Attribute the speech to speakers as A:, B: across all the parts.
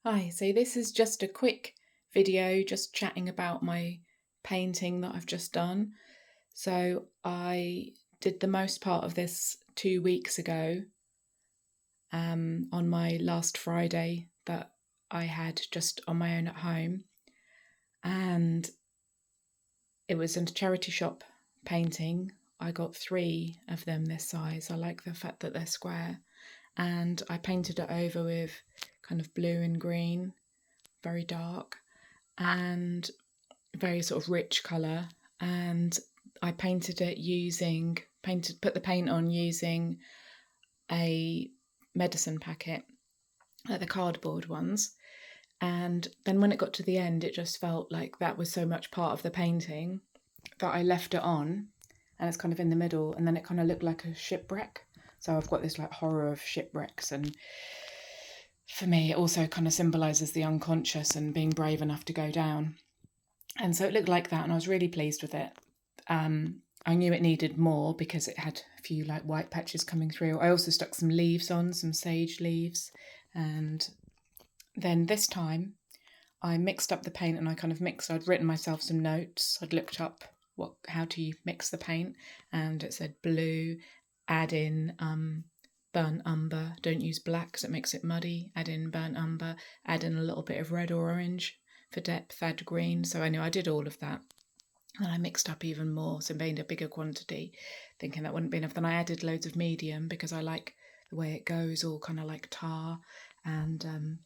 A: Hi, so this is just a quick video just chatting about my painting that I've just done. So I did the most part of this 2 weeks ago, on my last Friday that I had just on my own at home. And it was a charity shop painting. I got three of them this size. I like the fact that they're square. And I painted it over with kind of blue and green, very dark, and very sort of rich colour. And I painted it put the paint on using a medicine packet, like the cardboard ones. And then when it got to the end, it just felt like that was so much part of the painting that I left it on, and it's kind of in the middle, and then it kind of looked like a shipwreck. So I've got this like horror of shipwrecks, and for me, it also kind of symbolises the unconscious and being brave enough to go down. And so it looked like that, and I was really pleased with it. I knew it needed more because it had a few like white patches coming through. I also stuck some leaves on, some sage leaves. And then this time I mixed up the paint, and I'd written myself some notes. I'd looked up how to mix the paint, and it said blue, add in burnt umber, don't use black because it makes it muddy, add in burnt umber, add in a little bit of red or orange for depth, add green. So I knew I did all of that. And I mixed up even more, so made a bigger quantity, thinking that wouldn't be enough. Then I added loads of medium because I like the way it goes, all kind of like tar. And and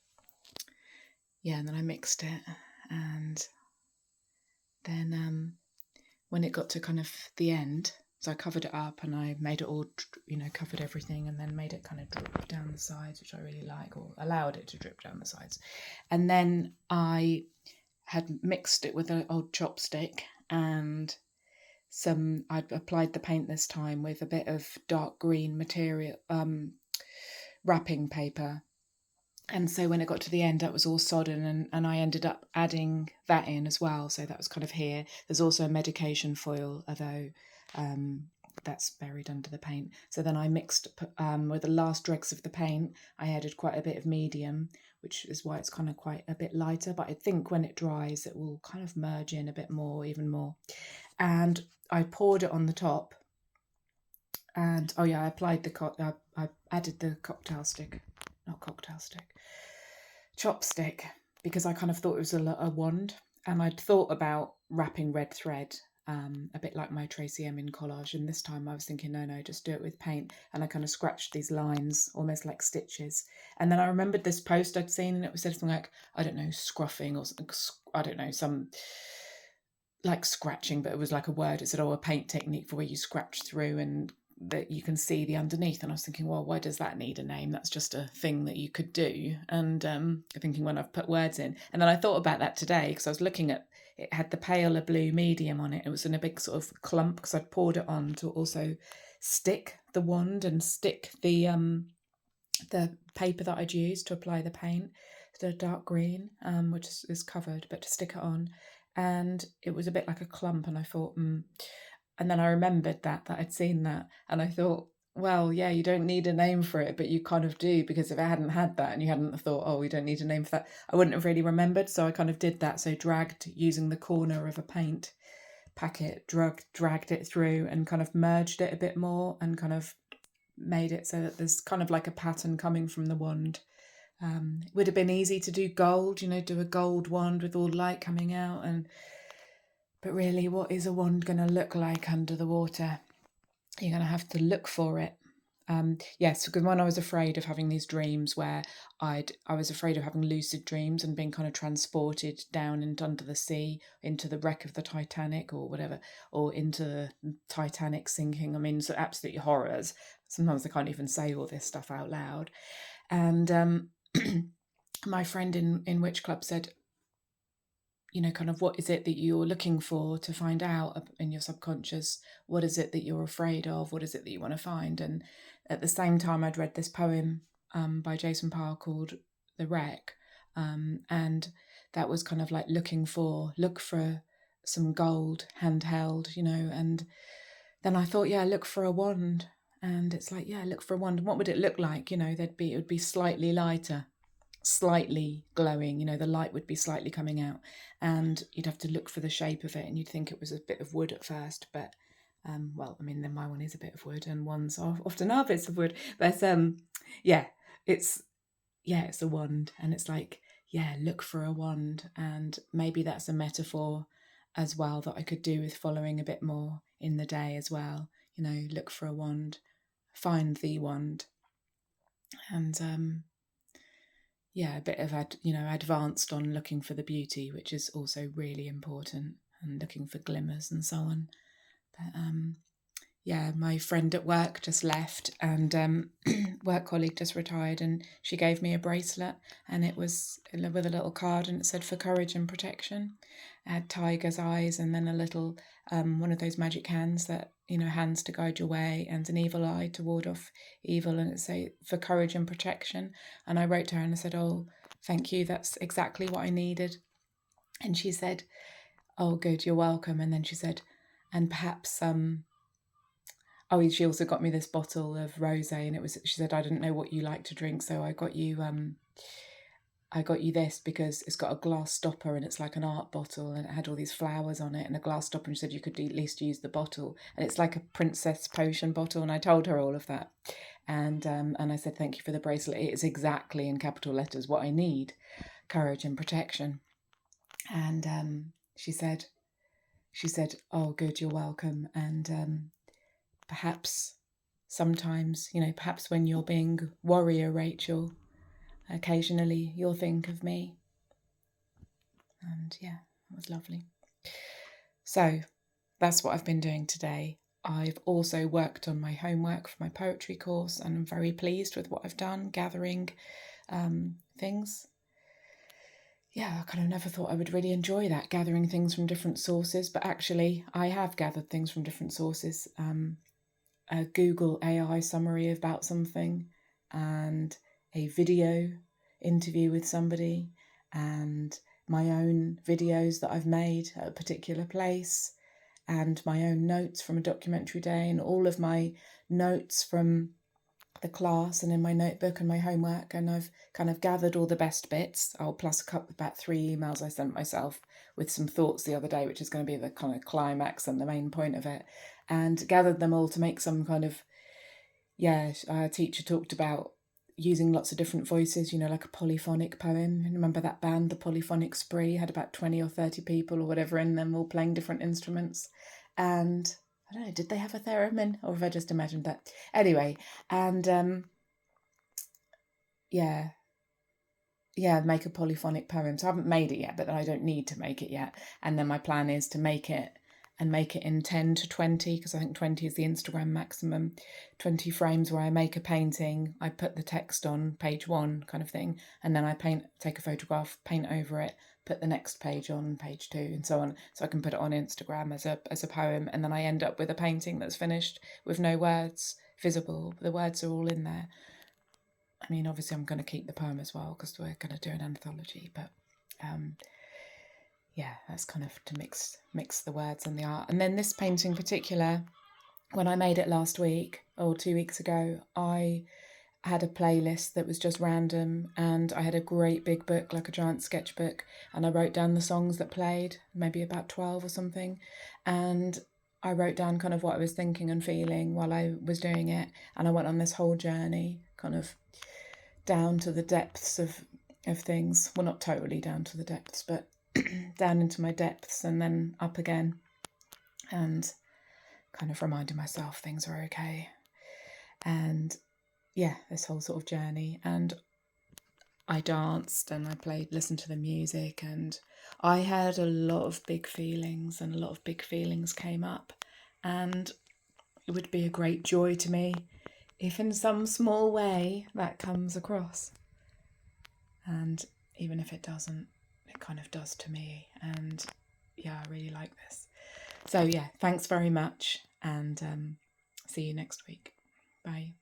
A: then I mixed it. And then when it got to kind of the end, so I covered it up and I made it all, covered everything, and then made it kind of drip down the sides, which I really like, or allowed it to drip down the sides. And then I had mixed it with an old chopstick, and I'd applied the paint this time with a bit of dark green material, wrapping paper. And so when it got to the end, that was all sodden, and I ended up adding that in as well. So that was kind of here. There's also a medication foil, although that's buried under the paint. So then I mixed with the last dregs of the paint, I added quite a bit of medium, which is why it's kind of quite a bit lighter. But I think when it dries, it will kind of merge in a bit more, even more. And I poured it on the top. And I applied I added the chopstick, because I kind of thought it was a wand, and I'd thought about wrapping red thread, a bit like my Tracy Emin collage. And this time I was thinking, no, just do it with paint. And I kind of scratched these lines, almost like stitches. And then I remembered this post I'd seen, and it was something like, I don't know, scruffing or something. I don't know, some like scratching, but it was like a word. It said, a paint technique for where you scratch through and that you can see the underneath. And I was thinking, well, why does that need a name? That's just a thing that you could do. And thinking when I've put words in. And then I thought about that today because I was looking at it, had the paler blue medium on it. It was in a big sort of clump because I'd poured it on to also stick the wand and stick the paper that I'd used to apply the paint, the dark green, which is covered, but to stick it on. And it was a bit like a clump, and I thought, And then I remembered that I'd seen that, and I thought, well, yeah, you don't need a name for it, but you kind of do, because if I hadn't had that and you hadn't thought, oh, we don't need a name for that, I wouldn't have really remembered. So I kind of did that. So dragged using the corner of a paint packet, dragged it through and kind of merged it a bit more, and kind of made it so that there's kind of like a pattern coming from the wand. It would have been easy to do gold, do a gold wand with all light coming out, but really, what is a wand going to look like under the water? You're going to have to look for it. Yes, because when I was afraid of having these dreams where I was afraid of having lucid dreams and being kind of transported down and under the sea, into the wreck of the Titanic or whatever, or into the Titanic sinking. I mean, so absolutely horrors. Sometimes I can't even say all this stuff out loud. And my friend in Witch Club said, kind of, what is it that you're looking for to find out in your subconscious? What is it that you're afraid of? What is it that you want to find? And at the same time, I'd read this poem by Jason Parr called The Wreck. And that was kind of like look for some gold handheld, and then I thought, look for a wand. And it's like, look for a wand. And what would it look like? It would be slightly lighter. slightly glowing, you know, the light would be slightly coming out, and you'd have to look for the shape of it, and you'd think it was a bit of wood at first, but well, I mean, then my one is a bit of wood, and ones often are bits of wood, but yeah, it's it's a wand, and it's like, yeah, look for a wand, and maybe that's a metaphor as well that I could do with following a bit more in the day as well. You know, look for a wand, find the wand, and a bit of advanced on looking for the beauty, which is also really important, and looking for glimmers and so on. But my friend at work just left, and work colleague just retired, and she gave me a bracelet, and it was with a little card, and it said "for courage and protection." It had tiger's eyes, and then a little one of those magic hands that, you know, hands to guide your way, and an evil eye to ward off evil, and it say "for courage and protection." And I wrote to her and I said, "Oh, thank you, that's exactly what I needed." And she said, "Oh, good, you're welcome." And then she said, "And perhaps oh, she also got me this bottle of rosé, and she said, "I didn't know what you like to drink, so I got you this because it's got a glass stopper, and it's like an art bottle, and it had all these flowers on it and a glass stopper, and she said you could at least use the bottle, and it's like a princess potion bottle." And I told her all of that, and I said, "Thank you for the bracelet. It is exactly, in capital letters, what I need: courage and protection." And she said, "Oh, good, you're welcome." And perhaps sometimes, you know, perhaps when you're being warrior Rachel, occasionally you'll think of me. And yeah, it was lovely. So that's what I've been doing today. I've also worked on my homework for my poetry course, and I'm very pleased with what I've done, gathering things. Yeah, I kind of never thought I would really enjoy that, gathering things from different sources, but actually I have gathered things from different sources. A Google AI summary about something, and a video interview with somebody, and my own videos that I've made at a particular place, and my own notes from a documentary day, and all of my notes from the class and in my notebook and my homework. And I've kind of gathered all the best bits. I'll plus about 3 emails I sent myself with some thoughts the other day, which is going to be the kind of climax and the main point of it, and gathered them all to make some kind of, our teacher talked about using lots of different voices, you know, like a polyphonic poem. Remember that band, the Polyphonic Spree, had about 20 or 30 people or whatever in them, all playing different instruments. And I don't know, did they have a theremin, or have I just imagined that? Anyway, and make a polyphonic poem. So I haven't made it yet, but I don't need to make it yet. And then my plan is to make it in 10 to 20, because I think 20 is the Instagram maximum. 20 frames where I make a painting, I put the text on page 1 kind of thing, and then I take a photograph, paint over it, put the next page on page 2, and so on, so I can put it on Instagram as a poem, and then I end up with a painting that's finished with no words visible. The words are all in there. I mean, obviously I'm going to keep the poem as well, because we're going to do an anthology, but that's kind of to mix the words and the art. And then this painting in particular, when I made it last week or 2 weeks ago, I had a playlist that was just random, and I had a great big book, like a giant sketchbook, and I wrote down the songs that played, maybe about 12 or something, and I wrote down kind of what I was thinking and feeling while I was doing it, and I went on this whole journey, kind of down to the depths of things. Well, not totally down to the depths, but down into my depths and then up again, and kind of reminding myself things are okay. And this whole sort of journey. And I danced and I listened to the music, and I had a lot of big feelings, and a lot of big feelings came up, and it would be a great joy to me if in some small way that comes across. And even if it doesn't, it kind of does to me. And I really like this. So thanks very much, and see you next week. Bye.